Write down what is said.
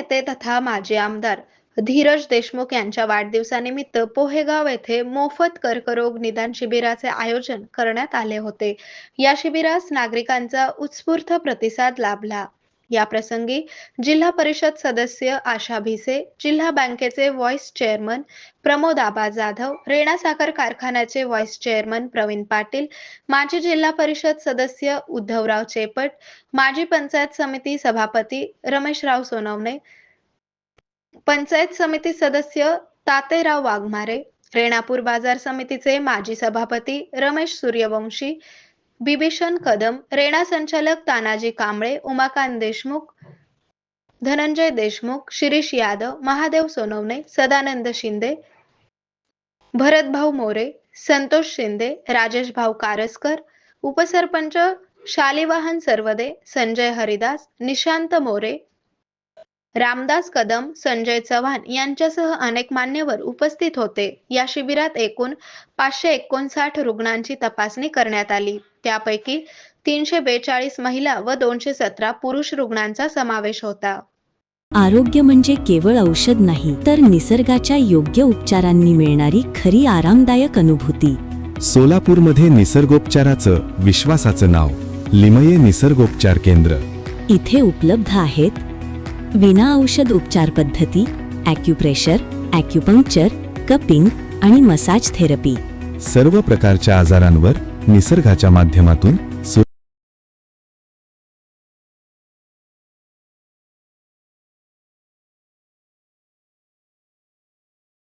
नेते तथा माजी आमदार धीरज देशमुख यांच्या वाढदिवसानिमित्त पोहेगाव येथे मोफत कर्करोग निदान शिबिराचे आयोजन करण्यात आले होते। या शिबिरास नागरिकांचा उत्स्फूर्त प्रतिसाद लाभला। या प्रसंगी जिल्हा परिषद सदस्य आशा भिसे, जिल्हा बँकेचे व्हाईस चेअरमन प्रमोद आबा जाधव, रेणा साखर कारखान्याचे व्हाईस चेअरमन प्रवीण पाटील, माजी जिल्हा परिषद सदस्य उद्धवराव चेपट, माजी पंचायत समिती सभापती रमेशराव सोनवणे, पंचायत समिती सदस्य तातेराव वाघमारे, रेणापूर बाजार समितीचे माजी सभापती रमेश सूर्यवंशी, बिभीषण कदम, रेणा संचालक तानाजी कांबळे, उमाकांत देशमुख, धनंजय देशमुख, शिरीष यादव, महादेव सोनवणे, सदानंद शिंदे, भरतभाऊ मोरे, संतोष शिंदे, राजेश भाऊ कारसकर, उपसरपंच शालिवाहन सरवदे, संजय हरिदास, निशांत मोरे, रामदास कदम, संजय चव्हाण यांच्यासह अनेक मान्यवर उपस्थित होते। या शिबिरात एकूण 559 रुग्णांची तपासणी करण्यात आली। त्यापैकी 342 महिला व 217 पुरुष रुग्णांचा समावेश होता। आरोग्य म्हणजे केवळ औषध नाही, तर निसर्गाच्या योग्य उपचारांनी मिळणारी खरी आरामदायक अनुभूती। सोलापूरमध्ये निसर्गोपचाराचं विश्वासाचं नाव लिमये निसर्गोपचार केंद्र। इथे उपलब्ध आहेत विना औषध उपचार पद्धती, ॲक्युप्रेशर, ॲक्युपंक्चर, कपिंग आणि मसाज थेरपी। सर्व प्रकारच्या आजारांवर निसर्गाच्या माध्यमातून